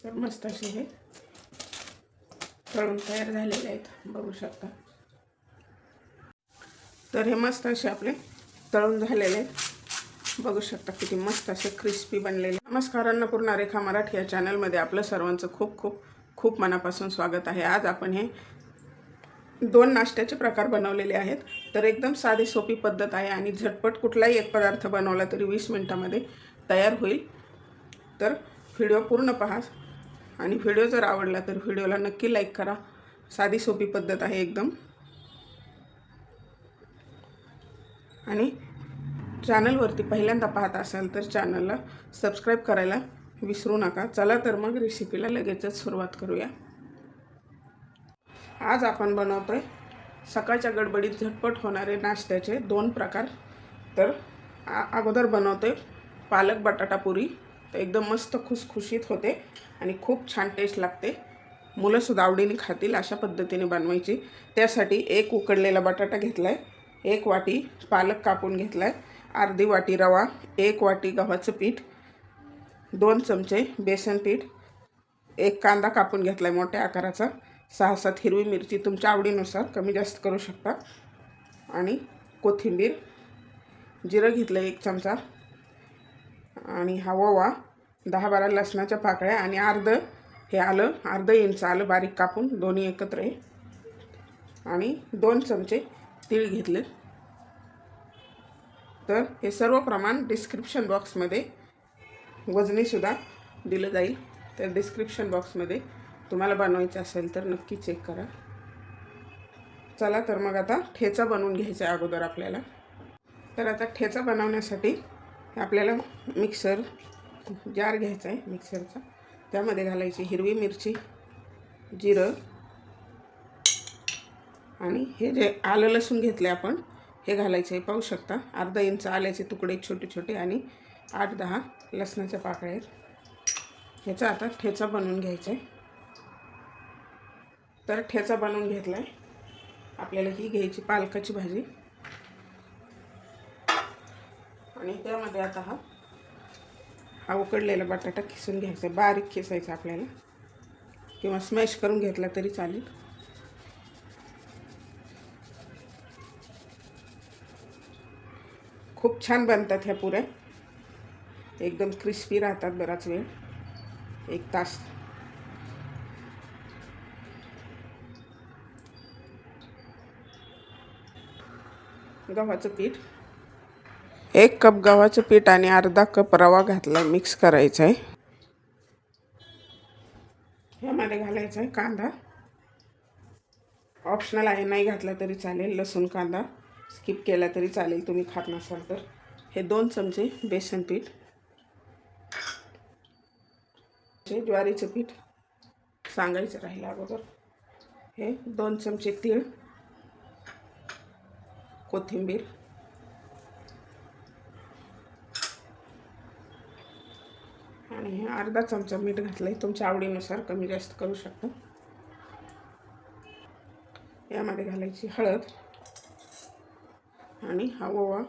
तर मस्त असे हे तळून तयार झालेले आहेत, बघू शकता. तर हे मस्त असे आपले तळून झालेले आहेत, बघू शकता किती मस्त असे क्रिस्पी बनलेले. नमस्कार, अन्नपूर्णा रेखा मराठी या चॅनलमध्ये आपलं सर्वांचं खूप खूप खूप मनापासून स्वागत आहे. आज आपण हे 2 नाश्त्याचे प्रकार बनवलेले आहेत. तर एकदम साधी सोपी पद्धत आहे आणि झटपट कुठलाही एक पदार्थ बनवला तरी 20 मिनिटांमध्ये तयार होईल. तर व्हिडिओ पूर्ण पहा आणि व्हिडिओ जर आवडला तर व्हिडिओला नक्की लाईक करा. साधी सोपी पद्धत आहे एकदम. आणि चॅनलवरती पहिल्यांदा पाहत असाल तर चॅनलला सबस्क्राईब करायला विसरू नका. चला तर मग रेसिपीला लगेचच सुरुवात करूया. आज आपण बनवतोय सकाळच्या गडबडीत झटपट होणारे नाश्त्याचे 2 प्रकार. तर अगोदर बनवतोय पालक बटाटा पुरी. तर एकदम मस्त खुसखुशीत होते आणि खूप छान टेस्ट लागते. मुलंसुद्धा आवडीने खातील अशा पद्धतीने बनवायची. त्यासाठी 1 उकडलेला बटाटा घेतला आहे, 1 वाटी पालक कापून घेतला आहे, अर्धी वाटी रवा, 1 वाटी गव्हाचं पीठ, 2 चमचे बेसन पीठ, 1 कांदा कापून घेतला आहे मोठ्या आकाराचा, 6-7 हिरवी मिरची तुमच्या आवडीनुसार कमी जास्त करू शकता, आणि कोथिंबीर, जिरं घेतलं 1 चमचा, आणि हा ओवा, 10-12 लसणाच्या पाकळ्या, आणि हे आलं, अर्धा इंच आलं बारीक कापून, दोन्ही एकत्र आहे, आणि 2 चमचे तीळ घेतले. तर हे सर्व प्रमाण डिस्क्रिप्शन बॉक्समध्ये वजनीसुद्धा दिलं जाईल. तर डिस्क्रिप्शन बॉक्समध्ये तुम्हाला बनवायचं असेल तर नक्की चेक करा. चला तर मग आता ठेचा बनवून घ्यायचा आहे अगोदर आपल्याला. तर आता ठेचा बनवण्यासाठी आपल्याला मिक्सर जार घ्यायचा आहे मिक्सरचा. त्यामध्ये घालायची हिरवी मिरची, जिरं, आणि हे जे आलं लसूण घेतले आपण हे घालायचं आहे. पाहू शकता अर्धा इंच आल्याचे तुकडे छोटे छोटे आणि 8-10 लसणाच्या पाकळ्या आहेत. ह्याचा आता ठेचा बनवून घ्यायचा आहे. तर ठेचा बनवून घेतला आहे. आपल्याला ही घ्यायची पालकाची भाजी, आणि त्यामध्ये आता हा उकडलेला बटाटा किसून घ्यायचा, बारीक किसायचा आपल्याला, किंवा स्मॅश करून घेतला तरी चालेल. खूप छान बनतात ह्या पुऱ्या, एकदम क्रिस्पी राहतात बराच वेळ, 1 तास. गव्हाचं पीठ, 1 कप गव्हाचं पीठ आणि अर्धा कप रवा घातला, मिक्स करायचं आहे. ह्यामध्ये घालायचा आहे कांदा, ऑप्शनल आहे, नाही घातला तरी चालेल. लसूण कांदा स्किप केला तरी चालेल तुम्ही खात नसाल तर. हे 2 चमचे बेसन पीठ, ज्वारीचं पीठ सांगायचं राहिलं अगोदर, हे 2 चमचे तीळ, कोथिंबीर, आणि हे अर्धा चमचा मीठ घातलं आहे, तुमच्या आवडीनुसार कमी जास्त करू शकता. यामध्ये घालायची हळद, आणि हा ओवा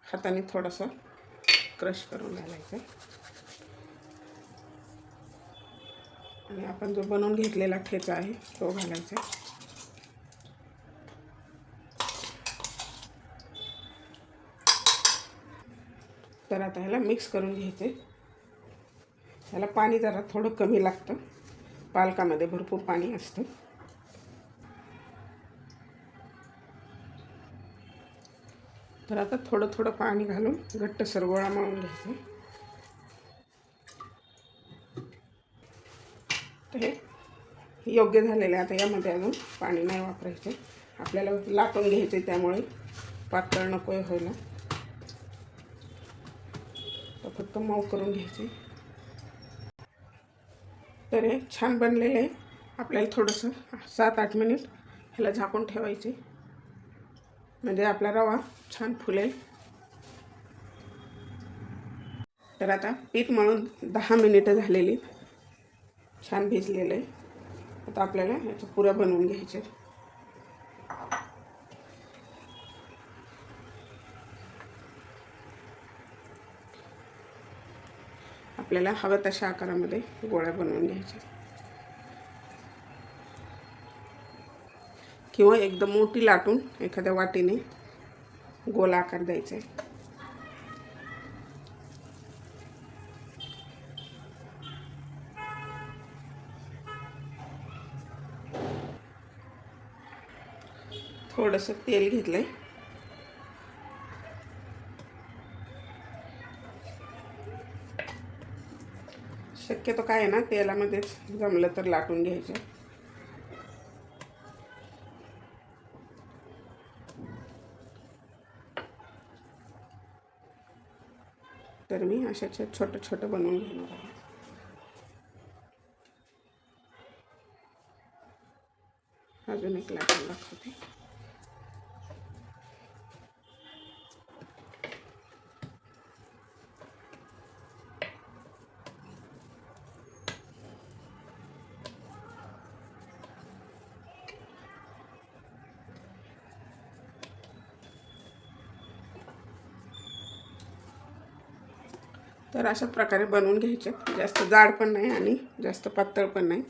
हाताने थोडासा क्रश करून घालायचा, आणि आपण जो बनवून घेतलेला ठेचा आहे तो घालायचा. तर आता ह्याला मिक्स करून घ्यायचे. ह्याला पाणी जरा थोडं कमी लागतं, पालकामध्ये भरपूर पाणी असतं. तर आता थोडं थोडं पाणी घालून घट्टसर गोळा मळून घ्यायचं. तर हे योग्य झालेलं आहे. आता यामध्ये अजून पाणी नाही वापरायचं, आपल्याला लाटून घ्यायचे, त्यामुळे पातळ नको आहे व्हायला, तर फक्त मऊ करून घ्यायचे. तर हे छान बनलेले आहे. आपल्याला थोडंसं 7-8 मिनिट ह्याला झाकून ठेवायचे, म्हणजे आपला रवा छान फुलेल. तर आता पीठ मळून 10 मिनिटं झालेली, छान भिजलेलं आहे. आता आपल्याला ह्याच्या पुऱ्या बनवून घ्यायच्या. आपल्याला हव्या तशा आकारामध्ये गोळ्या बनवून घ्यायच्या, किंवा एकदम मोठी लाटून एखाद्या वाटीने गोल आकार द्यायचा आहे. थोडंसं तेल घेतलंय. शक्यतो काय आहे ना, तेलामध्येच जमलं तर लाटून घ्यायचं. तर मी अशा छोटं छोटं बनवून घेणार आहे. अजून एक लाटून दाखवते. तर अशा प्रकारे बनवून घ्यायचे. जास्त जाड पण नाही आणि जास्त पातळ पण नाही.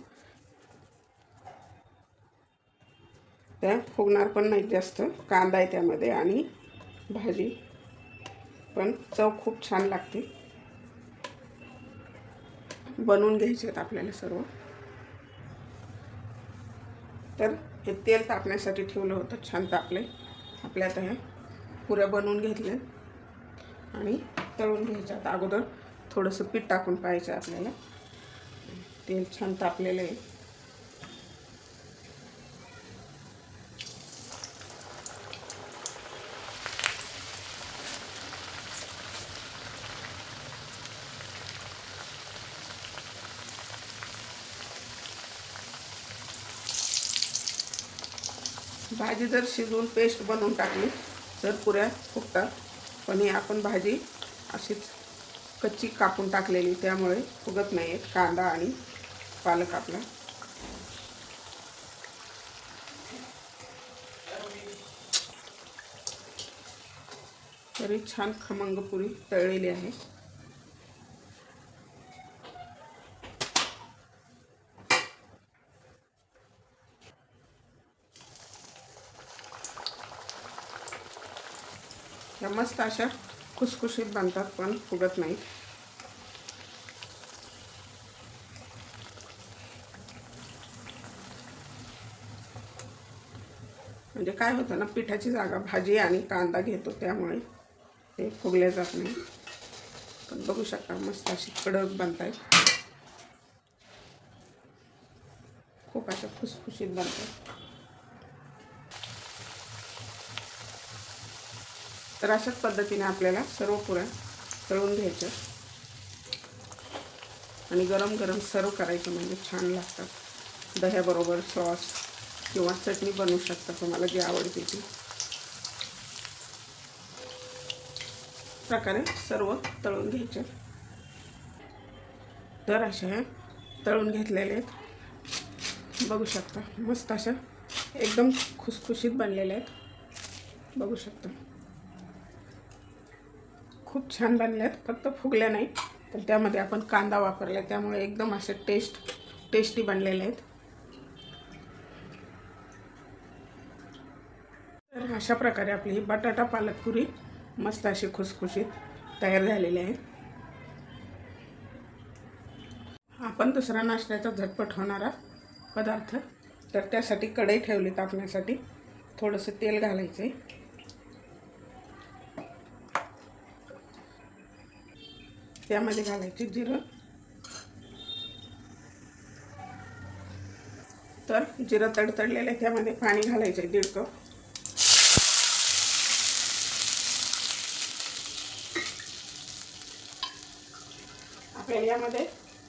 त्या फुगणार पण नाही जास्त. कांदा आहे त्यामध्ये आणि भाजी पण चव खूप छान लागते. बनवून घ्यायचे आहेत आपल्याला सर्व. तर हे तेल तापण्यासाठी ठेवलं होतं, छान तापले. आपल्या आता हे पुऱ्या बनवून घेतल्या आणि तळून घ्यायच्या. आता अगोदर थोडंसं पीठ टाकून पाहायचं आपल्याला. तेल छान तापलेलं आहे. भाजी जर शिजवून पेस्ट बनवून टाकली तर पुऱ्या फुगतात. पण ही आपण भाजी अशीच कच्ची कापून टाकलेली, त्यामुळे फुगत नाही आहेत कांदा आणि पालक आपला. तरी छान खमंग पुरी तळलेली आहे. या मस्त अशा खुसखुशीत बनतात, पण फुगत नाहीत. म्हणजे काय होतं ना, पिठाची जागा भाजी आणि कांदा घेतो, त्यामुळे ते फुगले जात नाही. पण बघू शकता मस्त अशी कडक बनतायत. खूप अशा खुसखुशीत बनतात. तर अशाच पद्धतीने आपल्याला सर्व पुऱ्या तळून घ्यायच्या आणि गरम गरम सर्व करायचं, म्हणजे छान लागतात. दह्याबरोबर सॉस किंवा चटणी बनवू शकता तुम्हाला जी आवडते ती. प्रकारे सर्व तळून घ्यायचे. तर अशा तळून घेतलेले आहेत. बघू शकता मस्त अशा एकदम खुसखुशीत बनलेले आहेत. बघू शकता खूप छान बनले आहेत. फक्त फुगल्या नाही, पण त्यामध्ये आपण कांदा वापरला त्यामुळे एकदम असे टेस्टी बनलेले आहेत. तर अशा प्रकारे आपली ही बटाटा पालक पुरी मस्त अशी खुसखुशीत तयार झालेली आहे. आपण दुसरा नाश्त्याचा झटपट होणारा पदार्थ, तर त्यासाठी कढई ठेवली तापण्यासाठी. थोडंसं तेल घालायचं आहे. त्यामध्ये घालायचे जिरं. तर जिरं तडतडलेलं आहे, त्यामध्ये पाणी घालायचं आहे 1.5 कप. आपल्याला यामध्ये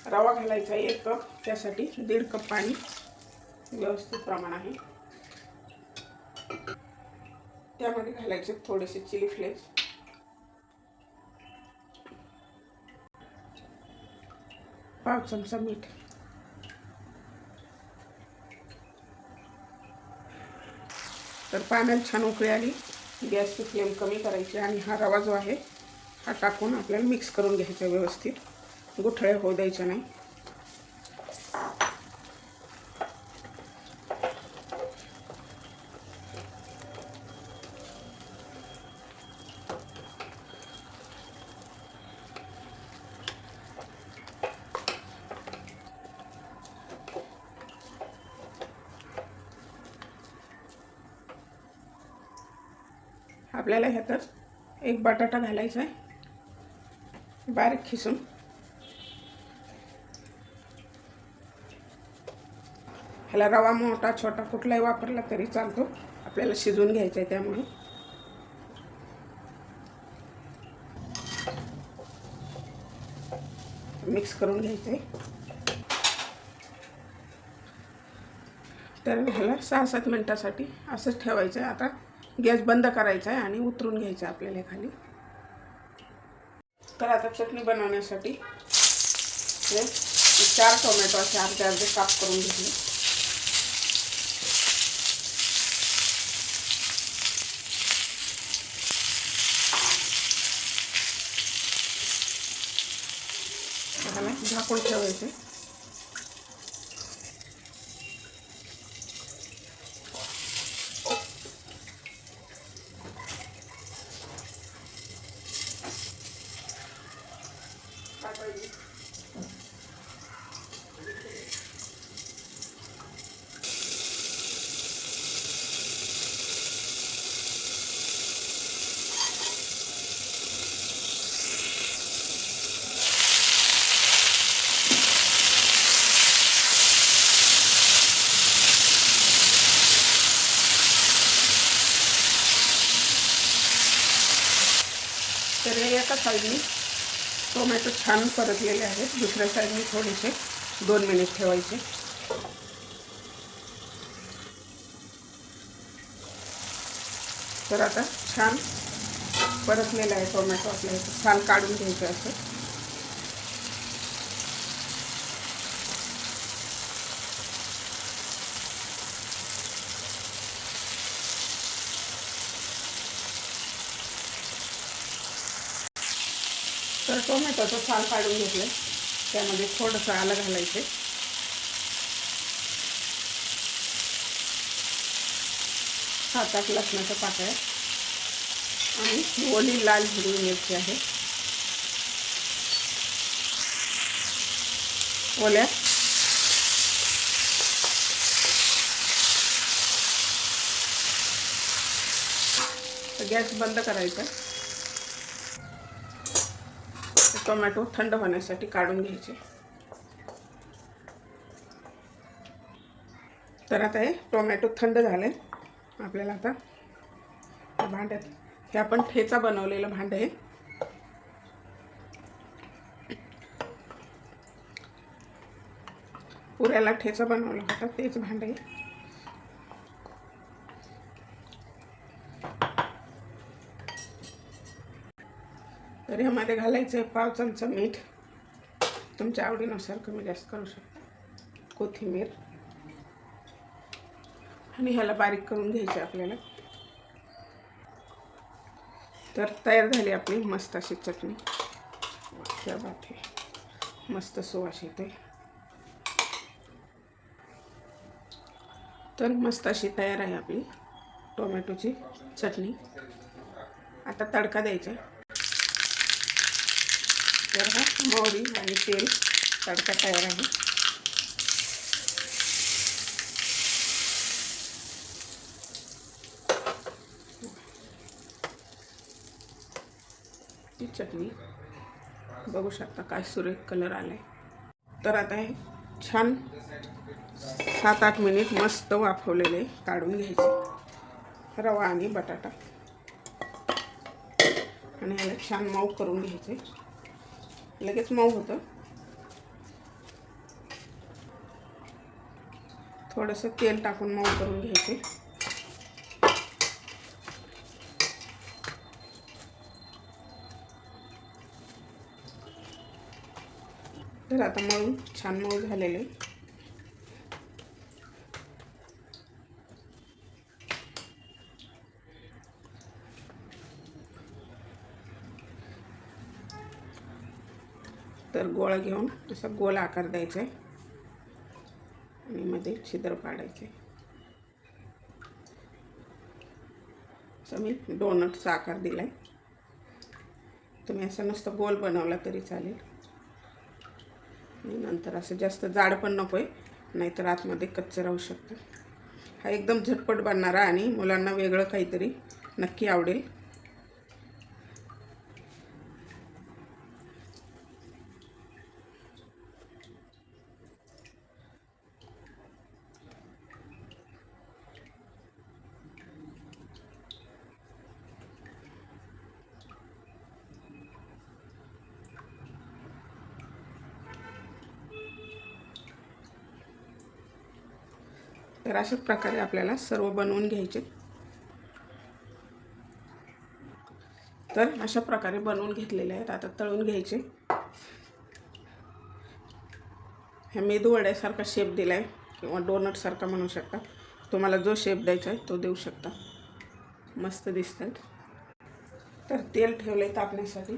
रवा घालायचा आहे 1 कप, त्यासाठी 1.5 कप पाणी व्यवस्थित प्रमाण आहे. त्यामध्ये घालायचे थोडेसे चिली फ्लेक्स, पाव चमचा मीठ. तर पाण्याला छान उकळी आली, गॅसची फ्लेम कमी करायची आणि हा रवा जो आहे हा टाकून आपल्याला मिक्स करून घ्यायचा व्यवस्थित. गुठळे होऊ द्यायचे नाही. आपल्याला ह्यातच एक बटाटा घालायचा आहे बारीक खिसून. ह्याला रवा मोठा छोटा कुठलाही वापरला तरी चालतो. आपल्याला शिजवून घ्यायचं आहे त्यामुळे. मिक्स करून घ्यायचं आहे. तर ह्याला 6-7 मिनिटासाठी असंच ठेवायचं आहे. आता गॅस बंद करायचा आहे आणि उतरून घ्यायचं आहे आपल्याला खाली. तर आता चटणी बनवण्यासाठी 4 टोमॅटो असे अर्धे अर्धे काप करून घेतले. त्याला झाकून ठेवायचे. तर एका साईडनी टोमॅटो छान परतलेले आहेत. दुसऱ्या साईडनी थोडेसे 2 मिनिट ठेवायचे. तर आता छान परतलेला आहे टोमॅटो. आपल्याला छान काढून घ्यायचं असं. तर टोमॅटोचं साल काढून घेतलं. त्यामध्ये थोडंसं आलं घालायचं. 7-8 लसणाच्या पाकळ्या आणि ओली लाल हिरवी मिरची आहे. ओल्या गॅस बंद करायचा. टोमॅटो थंड होण्यासाठी काढून घ्यायचे. तर आता हे टोमॅटो थंड झाले. आपल्याला आता भांड्यात हे आपण ठेचा बनवलेलं भांडं आहे. पुऱ्याला ठेचा बनवला होता तेच भांडं आहे. तर ह्यामध्ये घालायचं आहे 1/2 चमचा मीठ. तुमच्या आवडीनुसार कमी जास्त करू शकता. कोथिंबीर आणि ह्याला बारीक करून घ्यायचं आपल्याला. तर तयार झाली आपली मस्त अशी चटणी. क्या बात आहे, मस्त सुवास येते. तर मस्त अशी तयार आहे आपली टोमॅटोची चटणी. आता तडका द्यायचा. तर हा मोहरी आणि तेल तडका तयार आहे. ही चटणी बघू शकता काय सुरेख कलर आलाय. तर आता हे छान 7-8 मिनिट मस्त वाफवलेले काढून घ्यायचे. रवा आणि बटाटा आणि ह्याला छान मऊ करून घ्यायचे. लगेच मऊ होतं. थोडंसं तेल टाकून मऊ करून घ्यायचे. तर आता मऊ छान मऊ झालेले. तर गोळा घेऊन असा गोल आकार द्यायचा आहे आणि मध्ये छिद्र पाडायचे. असं मी डोनटचा आकार दिला आहे. तुम्ही असं नुसतं गोल बनवला तरी चालेल. आणि नंतर असं जास्त जाड पण नको आहे, नाहीतर आतमध्ये कच्चं राहू शकतं. हा एकदम झटपट बनणारा आणि मुलांना वेगळं काहीतरी नक्की आवडेल. तर अशाच प्रकारे आपल्याला सर्व बनवून घ्यायचे. तर अशा प्रकारे बनवून घेतलेले आहेत. आता तळून घ्यायचे. ह्या मेदू वड्यासारखा शेप दिला आहे किंवा डोनटसारखा म्हणू शकता. तुम्हाला जो शेप द्यायचा आहे तो देऊ शकता. मस्त दिसत आहेत. तर तेल ठेवलं आहे तापण्यासाठी.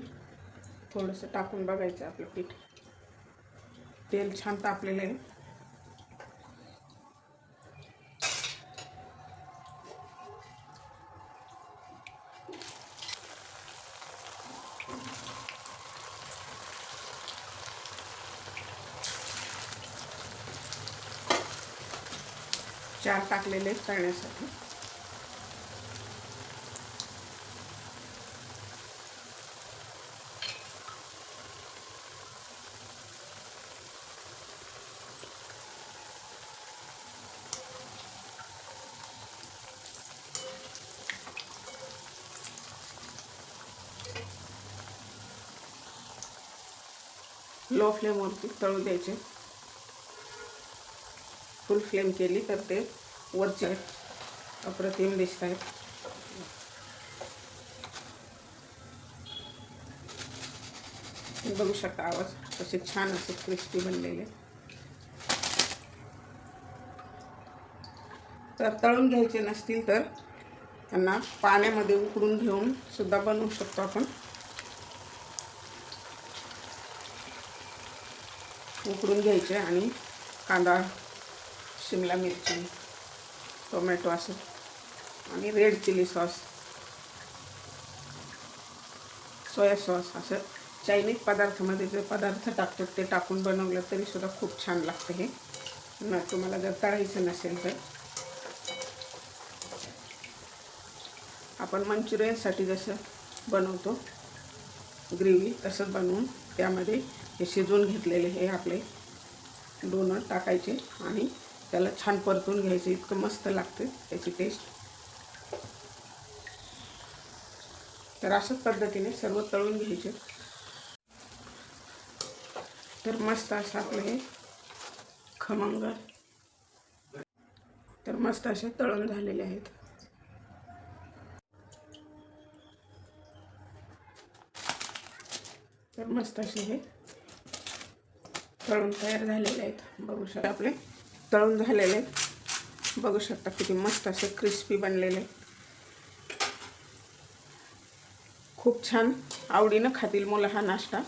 थोडंसं टाकून बघायचं आपलं पीठ. तेल छान तापलेलं आहे. चार टाकलेले तळण्यासाठी. लो फ्लेमवरती तळू द्यायचे. फुल फ्लेम केली तर ते वरचे अप्रतिम दिसत आहेत. बघू शकता आवाज कसे छान असे क्रिस्पी बनलेले. तर तळून घ्यायचे नसतील तर त्यांना पाण्यामध्ये उकडून घेऊन सुद्धा बनवू शकतो आपण. उकडून घ्यायचे आणि कांदा, शिमला मिरची, टोमॅटो असं आणि red chilli sauce, soya sauce असं चायनीज पदार्थामध्ये जे पदार्थ टाकतात ते टाकून बनवलं तरी सुद्धा खूप छान लागतं हे. तुम्हाला जर तळायचं नसेल तर आपण मंचुरियनसाठी जसं बनवतो ग्रेव्ही तसंच बनवून त्यामध्ये हे शिजवून घेतलेले हे आपले डोनट टाकायचे आणि त्याला छान परतून घ्यायचे. इतकं मस्त लागते त्याची टेस्ट. तर अशाच पद्धतीने सर्व तळून घ्यायचे. तर मस्त असं आपलं हे खमंग तर मस्त असे तळून झालेले आहेत. तर मस्त असे हे तळून तयार झालेले आहेत. बघू शकता आपले तळून झालेले आहेत. बघू शकता किती मस्त असे क्रिस्पी बनलेले. खूप छान आवडीनं खातील मुलं हा नाश्ता.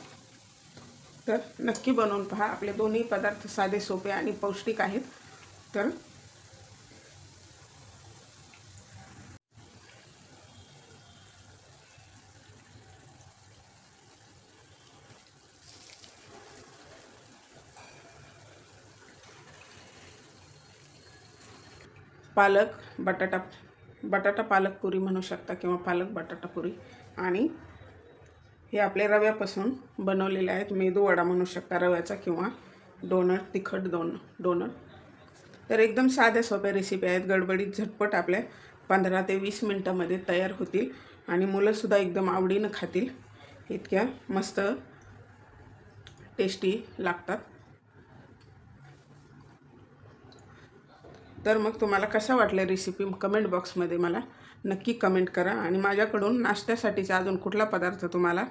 तर नक्की बनवून पहा. आपले दोन्ही पदार्थ साधे सोपे आणि पौष्टिक आहेत. तर पालक बटाटा पालक पुरी म्हणू शकता किंवा पालक बटाटा पुरी. आणि हे आपले रव्यापासून बनवलेले आहेत. मेदू वडा म्हणू शकता रव्याचा किंवा डोनट, तिखट डोनट. तर एकदम साध्या सोप्या रेसिपी आहेत. गडबडीत झटपट आपल्या 15 ते 20 मिनटामध्ये तयार होतील आणि मुलंसुद्धा एकदम आवडीनं खातील. इतक्या मस्त टेस्टी लागतात. तर मग तुम्हाला कशा वाटल्या रेसिपी कमेंट बॉक्समध्ये मला नक्की कमेंट करा. आणि माझ्याकडून नाश्त्यासाठीचा अजून कुठला पदार्थ तुम्हाला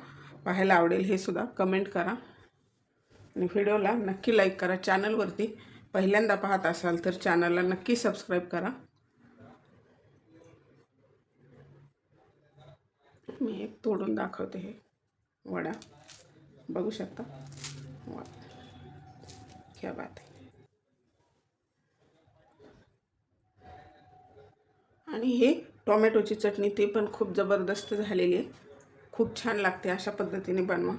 पाहायला आवडेल हे सुद्धा कमेंट करा. आणि व्हिडिओला नक्की लाईक करा. चॅनलवरती पहिल्यांदा पाहत असाल तर चॅनलला नक्की सबस्क्राईब करा. मी एक तोडून दाखवते. हे वडा बघू शकता. वा, क्या बात आहे. आणि हे टोमॅटोची चटणी ती पण खूप जबरदस्त झालेली आहे. खूप छान लागते. अशा पद्धतीने बनवा.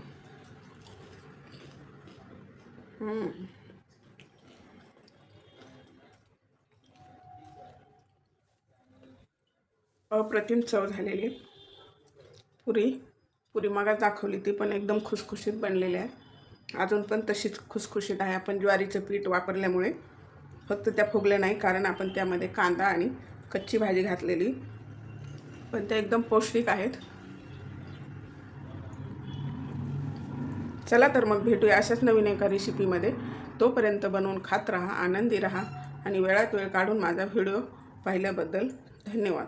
अप्रतिम चव झालेली. पुरी मगाच दाखवली ती पण एकदम खुसखुशीत बनलेली आहे. अजून पण तशीच खुसखुशीत आहे. आपण ज्वारीचं पीठ वापरल्यामुळे फक्त त्या फुगल्या नाही, कारण आपण त्यामध्ये कांदा आणि कच्ची भाजी घातलेली. पण त्या एकदम पौष्टिक आहेत. चला तर मग भेटूया अशाच नवीन एका रेसिपीमध्ये. तोपर्यंत बनवून खात राहा, आनंदी राहा आणि वेळात वेळ काढून माझा व्हिडिओ पाहिल्याबद्दल धन्यवाद.